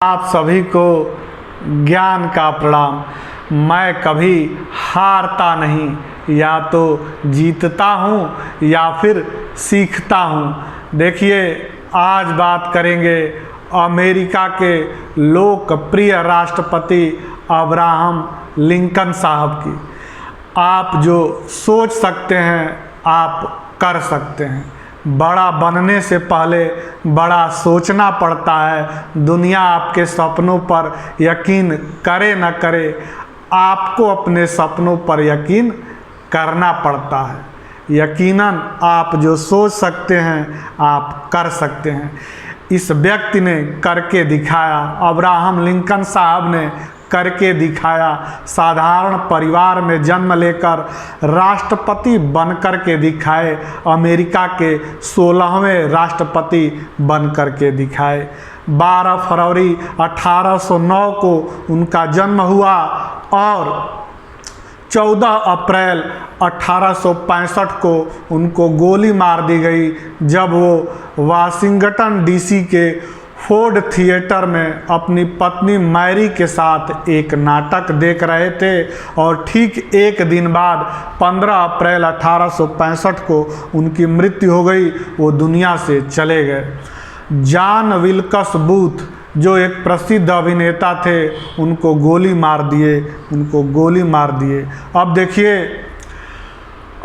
आप सभी को ज्ञान का प्रणाम। मैं कभी हारता नहीं, या तो जीतता हूँ या फिर सीखता हूँ। देखिए, आज बात करेंगे अमेरिका के लोकप्रिय राष्ट्रपति अब्राहम लिंकन साहब की। आप जो सोच सकते हैं आप कर सकते हैं। बड़ा बनने से पहले बड़ा सोचना पड़ता है। दुनिया आपके सपनों पर यकीन करे न करे, आपको अपने सपनों पर यकीन करना पड़ता है। यकीनन आप जो सोच सकते हैं आप कर सकते हैं। इस व्यक्ति ने करके दिखाया, अब्राहम लिंकन साहब ने करके दिखाया। साधारण परिवार में जन्म लेकर राष्ट्रपति बनकर के दिखाए। अमेरिका के 16वें राष्ट्रपति बनकर के दिखाए। 12 फरवरी 1809 को उनका जन्म हुआ और 14 अप्रैल 1865 को उनको गोली मार दी गई, जब वो वाशिंगटन डीसी के फोर्ड थिएटर में अपनी पत्नी मैरी के साथ एक नाटक देख रहे थे। और ठीक एक दिन बाद 15 अप्रैल 1865 को उनकी मृत्यु हो गई, वो दुनिया से चले गए। जॉन विल्कस बूथ जो एक प्रसिद्ध अभिनेता थे, उनको गोली मार दिए। अब देखिए,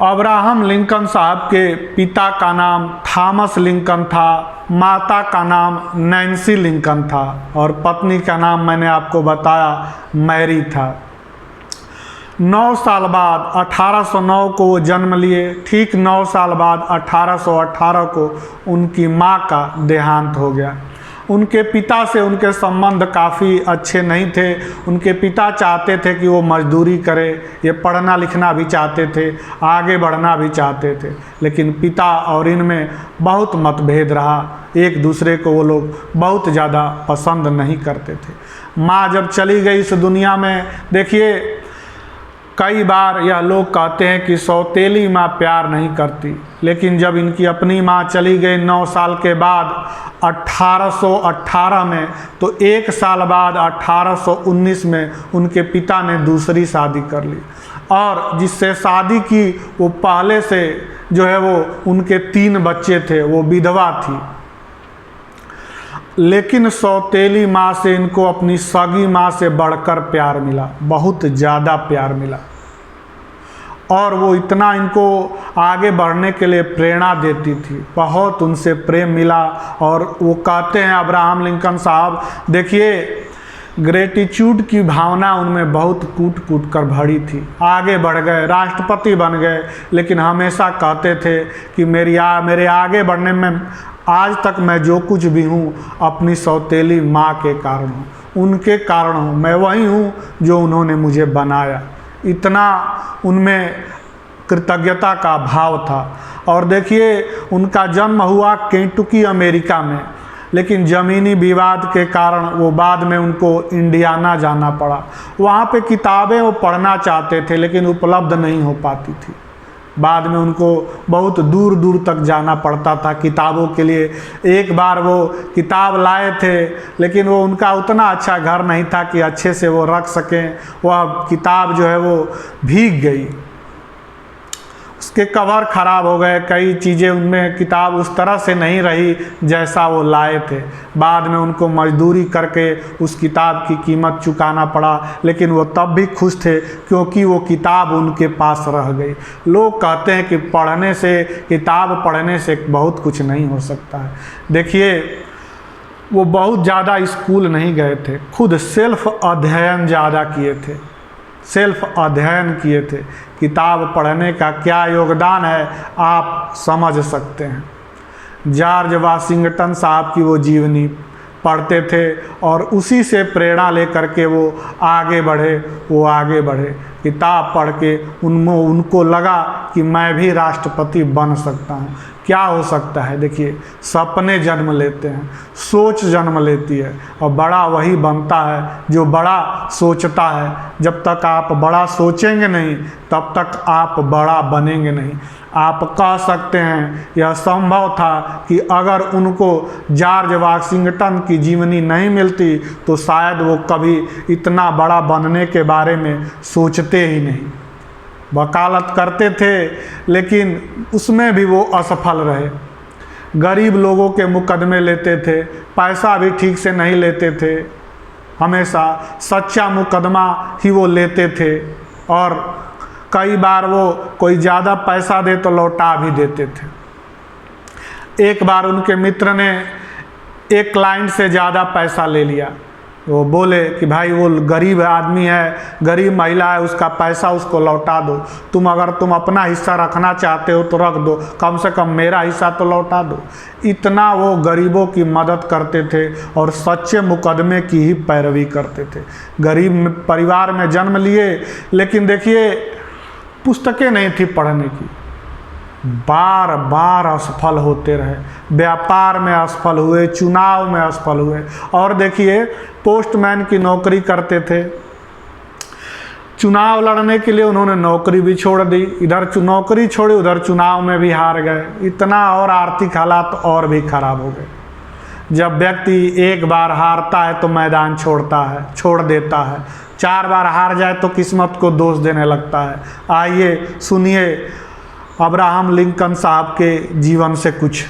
अब्राहम लिंकन साहब के पिता का नाम थॉमस लिंकन था, माता का नाम नैन्सी लिंकन था और पत्नी का नाम मैंने आपको बताया मैरी था। 9 साल बाद 1809 को वो जन्म लिए। ठीक 9 साल बाद 1818 को उनकी माँ का देहांत हो गया। उनके पिता से उनके संबंध काफ़ी अच्छे नहीं थे। उनके पिता चाहते थे कि वो मजदूरी करे, ये पढ़ना लिखना भी चाहते थे, आगे बढ़ना भी चाहते थे, लेकिन पिता और इनमें बहुत मतभेद रहा। एक दूसरे को वो लोग बहुत ज़्यादा पसंद नहीं करते थे। माँ जब चली गई इस दुनिया में, देखिए, कई बार यह लोग कहते हैं कि सौतेली माँ प्यार नहीं करती, लेकिन जब इनकी अपनी माँ चली गई 9 साल के बाद 1818 में, तो 1 साल बाद 1819 में उनके पिता ने दूसरी शादी कर ली। और जिससे शादी की वो पहले से जो है वो उनके 3 बच्चे थे, वो विधवा थी। लेकिन सौतेली माँ से इनको अपनी सगी माँ से बढ़कर प्यार मिला, बहुत ज़्यादा प्यार मिला। और वो इतना इनको आगे बढ़ने के लिए प्रेरणा देती थी, बहुत उनसे प्रेम मिला। और वो कहते हैं अब्राहम लिंकन साहब, देखिए, ग्रेटिट्यूड की भावना उनमें बहुत कूट कर भरी थी। आगे बढ़ गए, राष्ट्रपति बन गए, लेकिन हमेशा कहते थे कि मेरे आगे बढ़ने में आज तक मैं जो कुछ भी हूँ अपनी सौतेली माँ के कारण हूँ, उनके कारण हूँ, मैं वही हूँ जो उन्होंने मुझे बनाया। इतना उनमें कृतज्ञता का भाव था। और देखिए, उनका जन्म हुआ केंटुकी अमेरिका में, लेकिन ज़मीनी विवाद के कारण वो बाद में उनको इंडियाना जाना पड़ा। वहाँ पे किताबें वो पढ़ना चाहते थे, लेकिन उपलब्ध नहीं हो पाती थी। बाद में उनको बहुत दूर दूर तक जाना पड़ता था किताबों के लिए। एक बार वो किताब लाए थे, लेकिन वो उनका उतना अच्छा घर नहीं था कि अच्छे से वो रख सकें। वह किताब जो है वो भीग गई, उसके कवर ख़राब हो गए, कई चीज़ें उनमें, किताब उस तरह से नहीं रही जैसा वो लाए थे। बाद में उनको मजदूरी करके उस किताब की कीमत चुकाना पड़ा, लेकिन वो तब भी खुश थे क्योंकि वो किताब उनके पास रह गई। लोग कहते हैं कि किताब पढ़ने से बहुत कुछ नहीं हो सकता है। देखिए, वो बहुत ज़्यादा स्कूल नहीं गए थे, खुद सेल्फ अध्ययन ज़्यादा किए थे, किताब पढ़ने का क्या योगदान है आप समझ सकते हैं। जॉर्ज वाशिंगटन साहब की वो जीवनी पढ़ते थे और उसी से प्रेरणा लेकर के वो आगे बढ़े। किताब पढ़ के उनको लगा कि मैं भी राष्ट्रपति बन सकता हूँ। क्या हो सकता है? देखिए, सपने जन्म लेते हैं, सोच जन्म लेती है, और बड़ा वही बनता है जो बड़ा सोचता है। जब तक आप बड़ा सोचेंगे नहीं, तब तक आप बड़ा बनेंगे नहीं। आप कह सकते हैं यह संभव था कि अगर उनको जॉर्ज वाशिंगटन की जीवनी नहीं मिलती तो शायद वो कभी इतना बड़ा बनने के बारे में सोचते ही नहीं। वकालत करते थे, लेकिन उसमें भी वो असफल रहे। गरीब लोगों के मुकदमे लेते थे, पैसा भी ठीक से नहीं लेते थे, हमेशा सच्चा मुकदमा ही वो लेते थे, और कई बार वो कोई ज़्यादा पैसा दे तो लौटा भी देते थे। एक बार उनके मित्र ने एक क्लाइंट से ज़्यादा पैसा ले लिया। वो बोले कि भाई वो गरीब आदमी है, गरीब महिला है, उसका पैसा उसको लौटा दो। अगर तुम अपना हिस्सा रखना चाहते हो तो रख दो, कम से कम मेरा हिस्सा तो लौटा दो। इतना वो गरीबों की मदद करते थे और सच्चे मुकदमे की ही पैरवी करते थे। गरीब परिवार में जन्म लिए, लेकिन देखिए पुस्तकें नहीं थी पढ़ने की, बार बार असफल होते रहे। व्यापार में असफल हुए, चुनाव में असफल हुए, और देखिए पोस्टमैन की नौकरी करते थे। चुनाव लड़ने के लिए उन्होंने नौकरी भी छोड़ दी, इधर नौकरी छोड़ी, उधर चुनाव में भी हार गए। इतना और आर्थिक हालात और भी खराब हो गए। जब व्यक्ति एक बार हारता है तो मैदान छोड़ देता है, 4 बार हार जाए तो किस्मत को दोष देने लगता है। आइए सुनिए अब्राहम लिंकन साहब के जीवन से कुछ।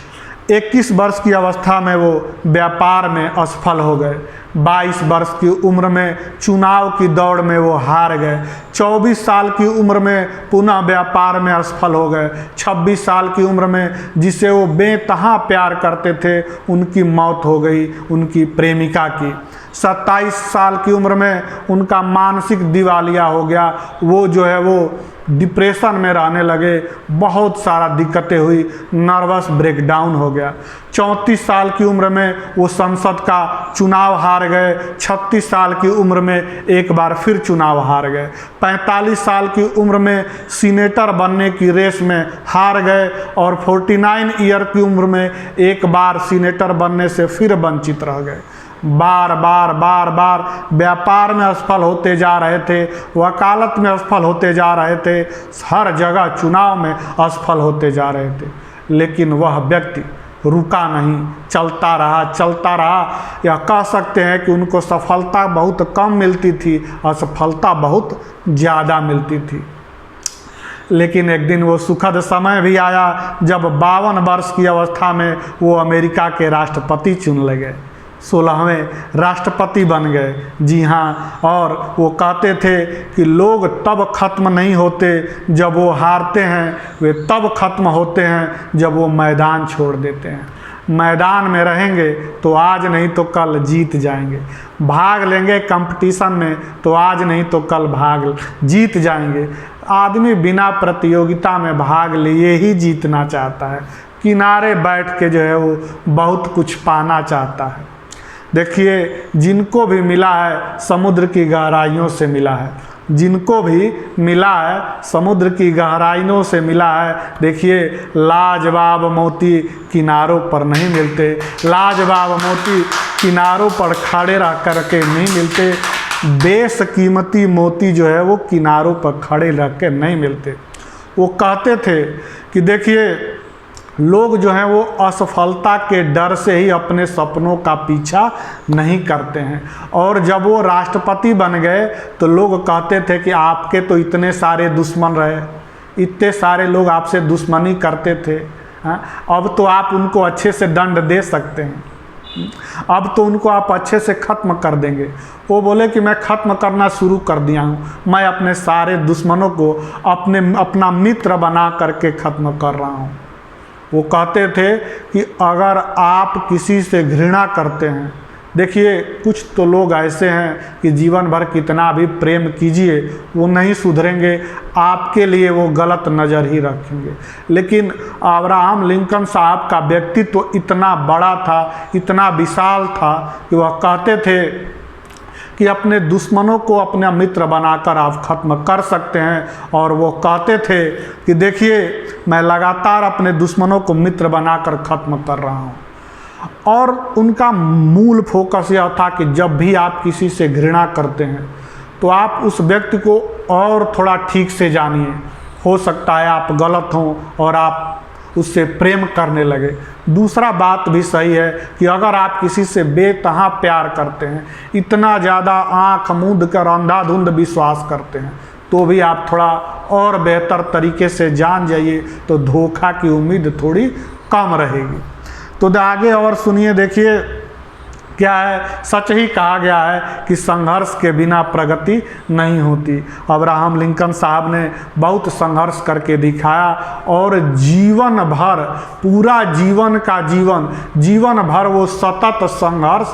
21 वर्ष की अवस्था में वो व्यापार में असफल हो गए। 22 वर्ष की उम्र में चुनाव की दौड़ में वो हार गए। 24 साल की उम्र में पुनः व्यापार में असफल हो गए। 26 साल की उम्र में जिसे वो बेतहा प्यार करते थे, उनकी मौत हो गई, उनकी प्रेमिका की। 27 साल की उम्र में उनका मानसिक दिवालिया हो गया। वो जो है वो डिप्रेशन में रहने लगे, बहुत सारा दिक्कतें हुई, नर्वस ब्रेकडाउन हो गया। 34 साल की उम्र में वो संसद का चुनाव हार गए। 36 साल की उम्र में एक बार फिर चुनाव हार गए। 45 साल की उम्र में सीनेटर बनने की रेस में हार गए, और 49 ईयर की उम्र में एक बार सीनेटर बनने से फिर वंचित रह गए। बार बार व्यापार में असफल होते जा रहे थे, वकालत में असफल होते जा रहे थे, हर जगह चुनाव में असफल होते जा रहे थे। लेकिन वह व्यक्ति रुका नहीं, चलता रहा। या कह सकते हैं कि उनको सफलता बहुत कम मिलती थी, असफलता बहुत ज़्यादा मिलती थी। लेकिन एक दिन वो सुखद समय भी आया जब 52 वर्ष की अवस्था में वो अमेरिका के राष्ट्रपति चुन गए, 16वें राष्ट्रपति बन गए। जी हाँ, और वो कहते थे कि लोग तब ख़त्म नहीं होते जब वो हारते हैं, वे तब ख़त्म होते हैं जब वो मैदान छोड़ देते हैं। मैदान में रहेंगे तो आज नहीं तो कल जीत जाएंगे, भाग लेंगे कंपटीशन में तो आज नहीं तो कल जीत जाएंगे। आदमी बिना प्रतियोगिता में भाग लिए ही जीतना चाहता है, किनारे बैठ के जो है वो बहुत कुछ पाना चाहता है। देखिए, जिनको भी मिला है समुद्र की गहराइयों से मिला है, जिनको भी मिला है समुद्र की गहराइयों से मिला है। देखिए, लाजवाब मोती किनारों पर नहीं मिलते, लाजवाब मोती किनारों पर खड़े रह कर के नहीं मिलते, बेशकीमती मोती जो है वो किनारों पर खड़े रह के नहीं मिलते। वो कहते थे कि देखिए, लोग जो हैं वो असफलता के डर से ही अपने सपनों का पीछा नहीं करते हैं। और जब वो राष्ट्रपति बन गए तो लोग कहते थे कि आपके तो इतने सारे दुश्मन रहे, इतने सारे लोग आपसे दुश्मनी करते थे, अब तो आप उनको अच्छे से दंड दे सकते हैं, अब तो उनको आप अच्छे से ख़त्म कर देंगे। वो बोले कि मैं ख़त्म करना शुरू कर दिया हूँ, मैं अपने सारे दुश्मनों को अपना मित्र बना करके ख़त्म कर रहा हूँ। वो कहते थे कि अगर आप किसी से घृणा करते हैं, देखिए कुछ तो लोग ऐसे हैं कि जीवन भर कितना भी प्रेम कीजिए वो नहीं सुधरेंगे, आपके लिए वो गलत नज़र ही रखेंगे। लेकिन अब्राहम लिंकन साहब का व्यक्तित्व तो इतना बड़ा था, इतना विशाल था कि वह कहते थे कि अपने दुश्मनों को अपना मित्र बनाकर आप ख़त्म कर सकते हैं। और वो कहते थे कि देखिए, मैं लगातार अपने दुश्मनों को मित्र बनाकर ख़त्म कर रहा हूँ। और उनका मूल फोकस यह था कि जब भी आप किसी से घृणा करते हैं तो आप उस व्यक्ति को और थोड़ा ठीक से जानिए। हो सकता है आप गलत हों और आप उससे प्रेम करने लगे। दूसरा बात भी सही है कि अगर आप किसी से बेतहा प्यार करते हैं, इतना ज़्यादा आँख मूंद कर अंधाधुंध विश्वास करते हैं, तो भी आप थोड़ा और बेहतर तरीके से जान जाइए, तो धोखा की उम्मीद थोड़ी कम रहेगी। तो आगे और सुनिए, देखिए क्या है। सच ही कहा गया है कि संघर्ष के बिना प्रगति नहीं होती। अब्राहम लिंकन साहब ने बहुत संघर्ष करके दिखाया और जीवन भर, पूरा जीवन का जीवन भर वो सतत संघर्ष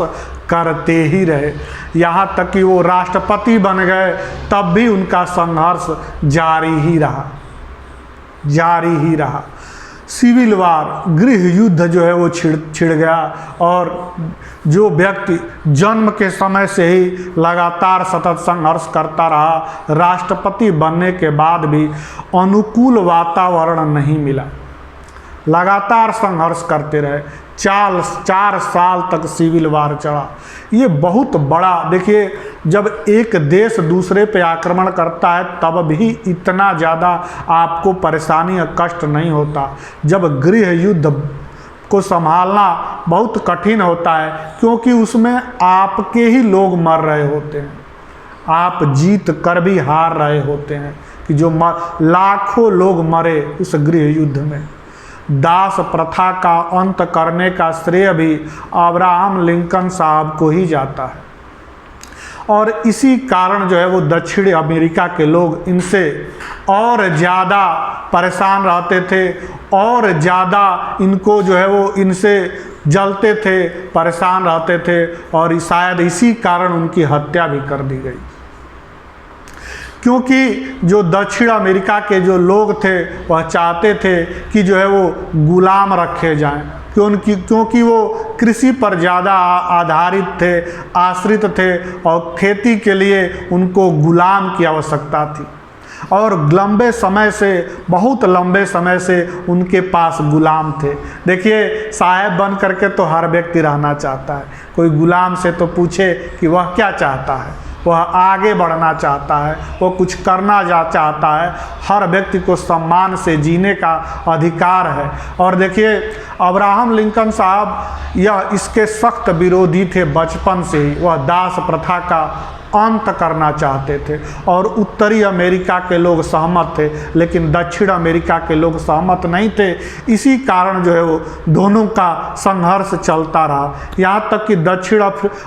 करते ही रहे। यहाँ तक कि वो राष्ट्रपति बन गए, तब भी उनका संघर्ष जारी ही रहा। सिविल वार, गृह युद्ध जो है वो छिड़ गया। और जो व्यक्ति जन्म के समय से ही लगातार सतत संघर्ष करता रहा, राष्ट्रपति बनने के बाद भी अनुकूल वातावरण नहीं मिला, लगातार संघर्ष करते रहे। 4 साल तक सिविल वार चला। ये बहुत बड़ा, देखिए, जब एक देश दूसरे पे आक्रमण करता है तब भी इतना ज़्यादा आपको परेशानी और कष्ट नहीं होता। जब गृह युद्ध को संभालना बहुत कठिन होता है, क्योंकि उसमें आपके ही लोग मर रहे होते हैं, आप जीत कर भी हार रहे होते हैं। कि जो लाखों लोग मरे उस गृह युद्ध में। दास प्रथा का अंत करने का श्रेय भी अब्राहम लिंकन साहब को ही जाता है। और इसी कारण जो है वो दक्षिण अमेरिका के लोग इनसे और ज़्यादा परेशान रहते थे, और ज़्यादा इनको जो है वो इनसे जलते थे, परेशान रहते थे। और शायद इसी कारण उनकी हत्या भी कर दी गई, क्योंकि जो दक्षिण अमेरिका के जो लोग थे वह चाहते थे कि जो है वो गुलाम रखे जाएं, क्योंकि वो कृषि पर ज़्यादा आधारित थे, आश्रित थे, और खेती के लिए उनको गुलाम की आवश्यकता थी। और बहुत लंबे समय से उनके पास गुलाम थे। देखिए, साहब बन करके तो हर व्यक्ति रहना चाहता है, कोई गुलाम से तो पूछे कि वह क्या चाहता है। वह आगे बढ़ना चाहता है, वो कुछ करना चाहता है। हर व्यक्ति को सम्मान से जीने का अधिकार है। और देखिए, अब्राहम लिंकन साहब यह इसके सख्त विरोधी थे बचपन से ही। वह दास प्रथा का अंत करना चाहते थे, और उत्तरी अमेरिका के लोग सहमत थे, लेकिन दक्षिण अमेरिका के लोग सहमत नहीं थे। इसी कारण जो है वो दोनों का संघर्ष चलता रहा। यहाँ तक कि दक्षिण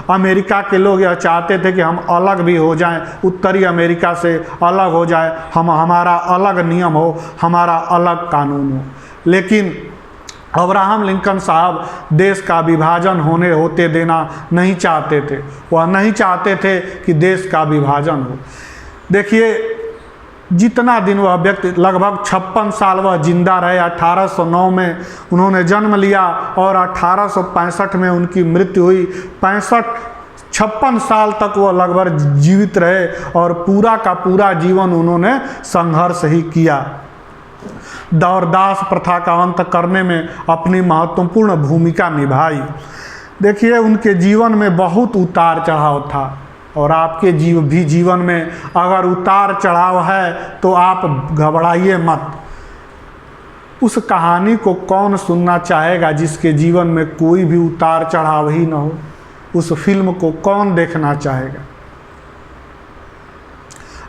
अमेरिका के लोग यह चाहते थे कि हम अलग भी हो जाएं, उत्तरी अमेरिका से अलग हो जाए, हमारा अलग नियम हो, हमारा अलग कानून हो। लेकिन अब्राहम लिंकन साहब देश का विभाजन होते देना नहीं चाहते थे। वह नहीं चाहते थे कि देश का विभाजन हो। देखिए, जितना दिन वह व्यक्ति, लगभग 56 साल वह जिंदा रहे। 1809 में उन्होंने जन्म लिया और 1865 में उनकी मृत्यु हुई। 56 साल तक वह लगभग जीवित रहे, और पूरा का पूरा जीवन उन्होंने संघर्ष ही किया। दास प्रथा का अंत करने में अपनी महत्वपूर्ण भूमिका निभाई। देखिए, उनके जीवन में बहुत उतार चढ़ाव था, और आपके जीवन में अगर उतार चढ़ाव है तो आप घबराइए मत। उस कहानी को कौन सुनना चाहेगा जिसके जीवन में कोई भी उतार चढ़ाव ही ना हो? उस फिल्म को कौन देखना चाहेगा?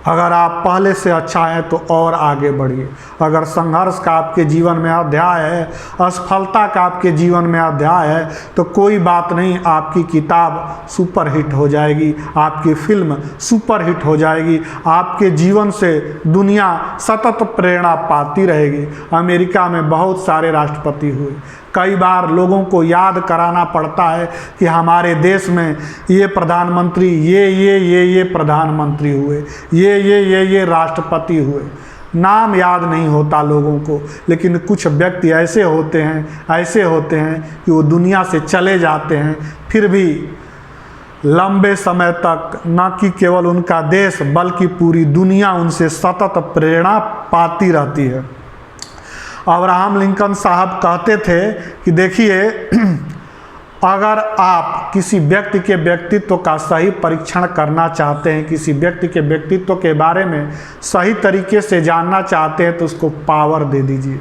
अगर आप पहले से अच्छा हैं तो और आगे बढ़िए। अगर संघर्ष का आपके जीवन में अध्याय है, असफलता का आपके जीवन में अध्याय है, तो कोई बात नहीं, आपकी किताब सुपरहिट हो जाएगी, आपकी फिल्म सुपरहिट हो जाएगी। आपके जीवन से दुनिया सतत प्रेरणा पाती रहेगी। अमेरिका में बहुत सारे राष्ट्रपति हुए। कई बार लोगों को याद कराना पड़ता है कि हमारे देश में ये प्रधानमंत्री, ये प्रधानमंत्री हुए, ये राष्ट्रपति हुए। नाम याद नहीं होता लोगों को, लेकिन कुछ व्यक्ति ऐसे होते हैं कि वो दुनिया से चले जाते हैं, फिर भी लंबे समय तक न कि केवल उनका देश बल्कि पूरी दुनिया उनसे सतत प्रेरणा पाती रहती है। अब्राहम लिंकन साहब कहते थे कि देखिए, अगर आप किसी व्यक्ति के व्यक्तित्व का सही परीक्षण करना चाहते हैं, किसी व्यक्ति के व्यक्तित्व के बारे में सही तरीके से जानना चाहते हैं, तो उसको पावर दे दीजिए।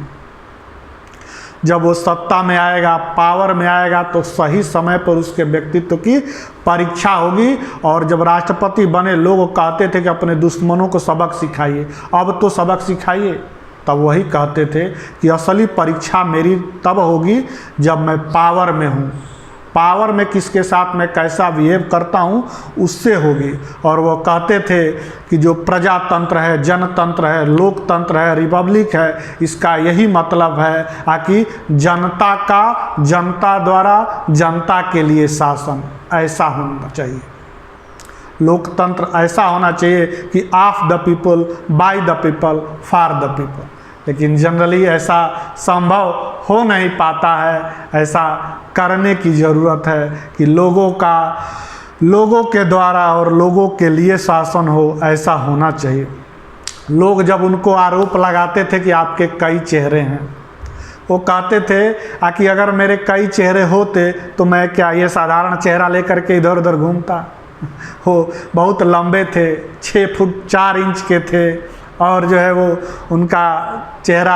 जब वो सत्ता में आएगा, पावर में आएगा, तो सही समय पर उसके व्यक्तित्व की परीक्षा होगी। और जब राष्ट्रपति बने, लोग कहते थे कि अपने दुश्मनों को सबक सिखाइए, अब तो सबक सिखाइए। तब वही कहते थे कि असली परीक्षा मेरी तब होगी जब मैं पावर में हूँ। पावर में किसके साथ मैं कैसा बिहेव करता हूँ उससे होगी। और वो कहते थे कि जो प्रजातंत्र है, जनतंत्र है, लोकतंत्र है, रिपब्लिक है, इसका यही मतलब है कि जनता का जनता द्वारा जनता के लिए शासन ऐसा होना चाहिए। लोकतंत्र ऐसा होना चाहिए कि of the people, by the people, for the people. लेकिन जनरली ऐसा संभव हो नहीं पाता है। ऐसा करने की ज़रूरत है कि लोगों के द्वारा और लोगों के लिए शासन हो, ऐसा होना चाहिए। लोग जब उनको आरोप लगाते थे कि आपके कई चेहरे हैं, वो कहते थे कि अगर मेरे कई चेहरे होते तो मैं क्या ये साधारण चेहरा लेकर के इधर उधर घूमता। वो बहुत लंबे थे, 6 फुट 4 इंच के थे, और जो है वो उनका चेहरा,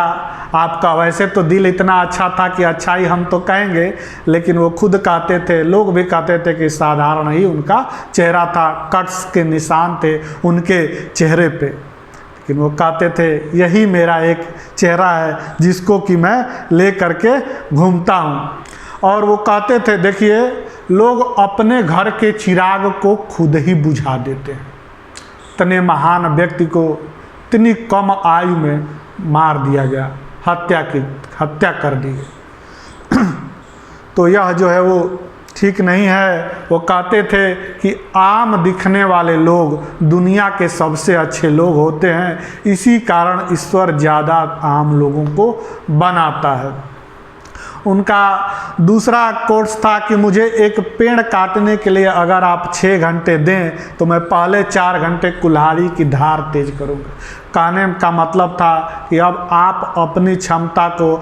आपका वैसे तो दिल इतना अच्छा था कि अच्छा ही हम तो कहेंगे, लेकिन वो खुद कहते थे, लोग भी कहते थे कि साधारण ही उनका चेहरा था, कट्स के निशान थे उनके चेहरे पे। लेकिन वो कहते थे यही मेरा एक चेहरा है जिसको कि मैं ले करके घूमता हूँ। और वो कहते थे देखिए, लोग अपने घर के चिराग को खुद ही बुझा देते हैं। इतने महान व्यक्ति को इतनी कम आयु में मार दिया गया, हत्या कर दी गई। तो यह जो है वो ठीक नहीं है। वो कहते थे कि आम दिखने वाले लोग दुनिया के सबसे अच्छे लोग होते हैं, इसी कारण ईश्वर ज़्यादा आम लोगों को बनाता है। उनका दूसरा कोर्स था कि मुझे एक पेड़ काटने के लिए अगर आप 6 घंटे दें तो मैं पहले 4 घंटे कुल्हाड़ी की धार तेज करूँगा। कहने का मतलब था कि अब आप अपनी क्षमता को,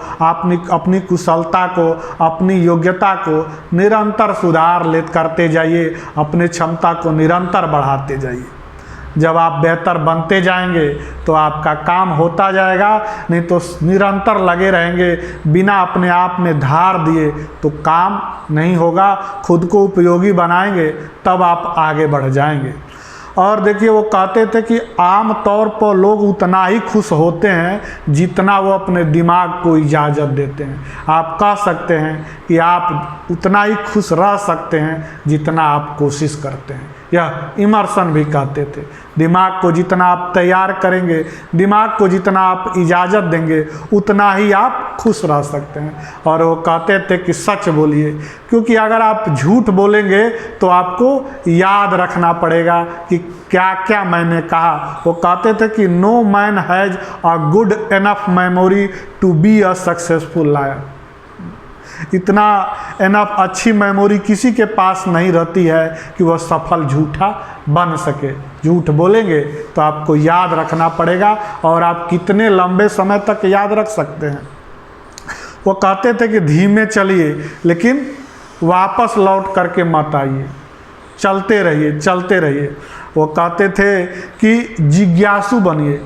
अपनी कुशलता को, अपनी योग्यता को निरंतर सुधार करते जाइए, अपने क्षमता को निरंतर बढ़ाते जाइए। जब आप बेहतर बनते जाएंगे तो आपका काम होता जाएगा, नहीं तो निरंतर लगे रहेंगे बिना अपने आप में धार दिए तो काम नहीं होगा। खुद को उपयोगी बनाएंगे तब आप आगे बढ़ जाएंगे। और देखिए, वो कहते थे कि आम तौर पर लोग उतना ही खुश होते हैं जितना वो अपने दिमाग को इजाज़त देते हैं। आप कह सकते हैं कि आप उतना ही खुश रह सकते हैं जितना आप कोशिश करते हैं। यह इमर्सन भी कहते थे, दिमाग को जितना आप तैयार करेंगे, दिमाग को जितना आप इजाज़त देंगे, उतना ही आप खुश रह सकते हैं। और वो कहते थे कि सच बोलिए, क्योंकि अगर आप झूठ बोलेंगे तो आपको याद रखना पड़ेगा कि क्या क्या मैंने कहा। वो कहते थे कि no man has a good enough memory to be a successful liar. इतना एनफ अच्छी मेमोरी किसी के पास नहीं रहती है कि वह सफल झूठा बन सके। झूठ बोलेंगे तो आपको याद रखना पड़ेगा, और आप कितने लंबे समय तक याद रख सकते हैं। वो कहते थे कि धीमे चलिए लेकिन वापस लौट करके मत आइए, चलते रहिए चलते रहिए। वो कहते थे कि जिज्ञासु बनिए,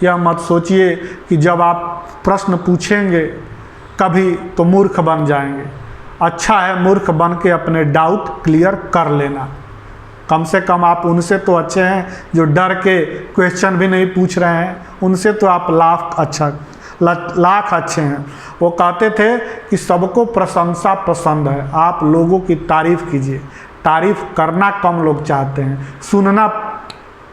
यह मत सोचिए कि जब आप प्रश्न पूछेंगे कभी तो मूर्ख बन जाएंगे। अच्छा है मूर्ख बन के अपने डाउट क्लियर कर लेना। कम से कम आप उनसे तो अच्छे हैं जो डर के क्वेश्चन भी नहीं पूछ रहे हैं, उनसे तो आप लाख अच्छे हैं। वो कहते थे कि सबको प्रशंसा पसंद है, आप लोगों की तारीफ़ कीजिए। तारीफ़ करना कम लोग चाहते हैं, सुनना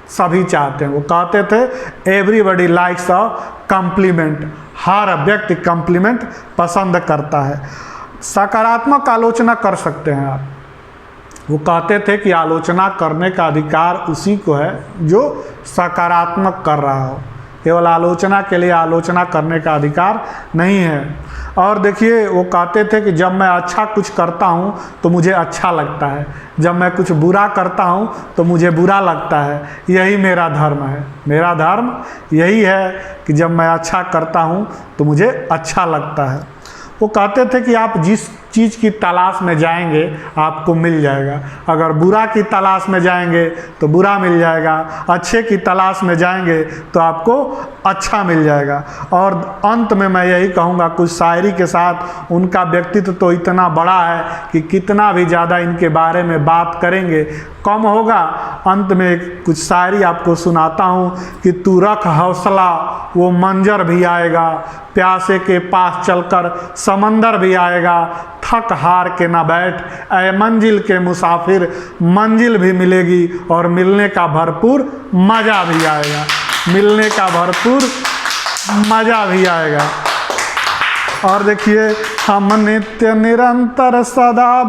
सभी चाहते हैं। वो कहते थे एवरीबडी लाइक्स अ कम्प्लीमेंट, हर व्यक्ति कम्प्लीमेंट पसंद करता है। सकारात्मक आलोचना कर सकते हैं आप। वो कहते थे कि आलोचना करने का अधिकार उसी को है जो सकारात्मक कर रहा हो। केवल आलोचना के लिए आलोचना करने का अधिकार नहीं है। और देखिए वो कहते थे कि जब मैं अच्छा कुछ करता हूँ तो मुझे अच्छा लगता है, जब मैं कुछ बुरा करता हूँ तो मुझे बुरा लगता है। यही मेरा धर्म है। मेरा धर्म यही है कि जब मैं अच्छा करता हूँ तो मुझे अच्छा लगता है। वो कहते थे कि आप जिस चीज़ की तलाश में जाएंगे आपको मिल जाएगा। अगर बुरा की तलाश में जाएंगे तो बुरा मिल जाएगा, अच्छे की तलाश में जाएंगे तो आपको अच्छा मिल जाएगा। और अंत में मैं यही कहूँगा, कुछ शायरी के साथ, उनका व्यक्तित्व तो इतना बड़ा है कि कितना भी ज़्यादा इनके बारे में बात करेंगे कम होगा। अंत में कुछ शायरी आपको सुनाता हूँ कि तू रख हौसला वो मंजर भी आएगा, प्यासे के पास चलकर समंदर भी आएगा, थक हार के ना बैठ ऐ मंजिल के मुसाफिर, मंजिल भी मिलेगी और मिलने का भरपूर मज़ा भी आएगा, मिलने का भरपूर मज़ा भी आएगा। और देखिए, हम नित्य निरंतर सदा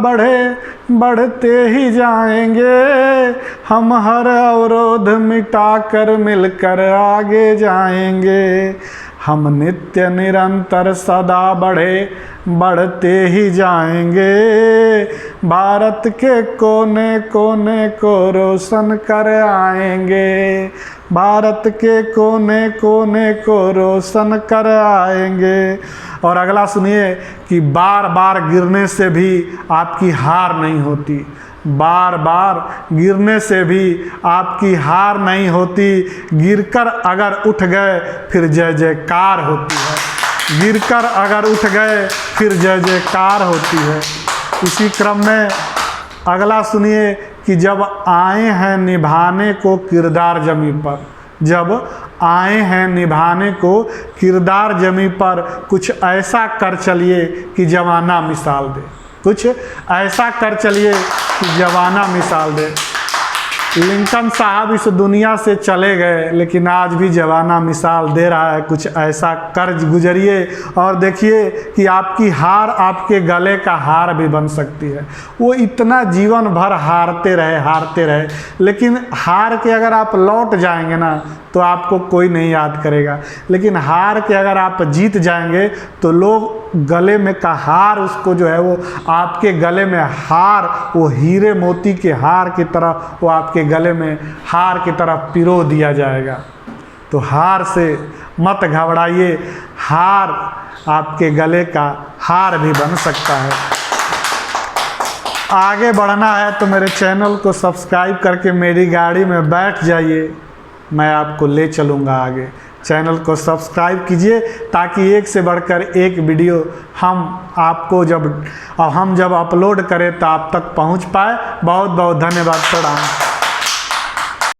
बढ़ते ही जाएंगे, हम हर अवरोध मिटाकर मिलकर आगे जाएंगे। हम नित्य निरंतर सदा बढ़ते ही जाएंगे, भारत के कोने कोने को रोशन कर आएंगे, भारत के कोने कोने को रोशन कर आएंगे। और अगला सुनिए कि बार बार गिरने से भी आपकी हार नहीं होती, बार बार गिरने से भी आपकी हार नहीं होती, गिरकर अगर उठ गए फिर जय जयकार होती है, गिरकर अगर उठ गए फिर जय जयकार होती है। इसी क्रम में अगला सुनिए कि जब आए हैं निभाने को किरदार जमी पर, जब आए हैं निभाने को किरदार जमी पर, कुछ ऐसा कर चलिए कि जमाना मिसाल दे, कुछ ऐसा कर चलिए कि जमाना मिसाल दे। लिंकन साहब इस दुनिया से चले गए, लेकिन आज भी जमाना मिसाल दे रहा है, कुछ ऐसा कर गुजरिए और देखिए कि आपकी हार आपके गले का हार भी बन सकती है। वो इतना जीवन भर हारते रहे, लेकिन हार के अगर आप लौट जाएंगे ना तो आपको कोई नहीं याद करेगा, लेकिन हार के अगर आप जीत जाएंगे तो लोग गले में का हार, उसको जो है वो आपके गले में हार, वो हीरे मोती के हार की तरह वो आपके गले में हार की तरह पिरो दिया जाएगा। तो हार से मत घबराइए, हार आपके गले का हार भी बन सकता है। आगे बढ़ना है तो मेरे चैनल को सब्सक्राइब करके मेरी गाड़ी में बैठ जाइए, मैं आपको ले चलूँगा आगे। चैनल को सब्सक्राइब कीजिए ताकि एक से बढ़कर एक वीडियो हम जब अपलोड करें तो आप तक पहुंच पाए। बहुत बहुत धन्यवाद, प्रणाम।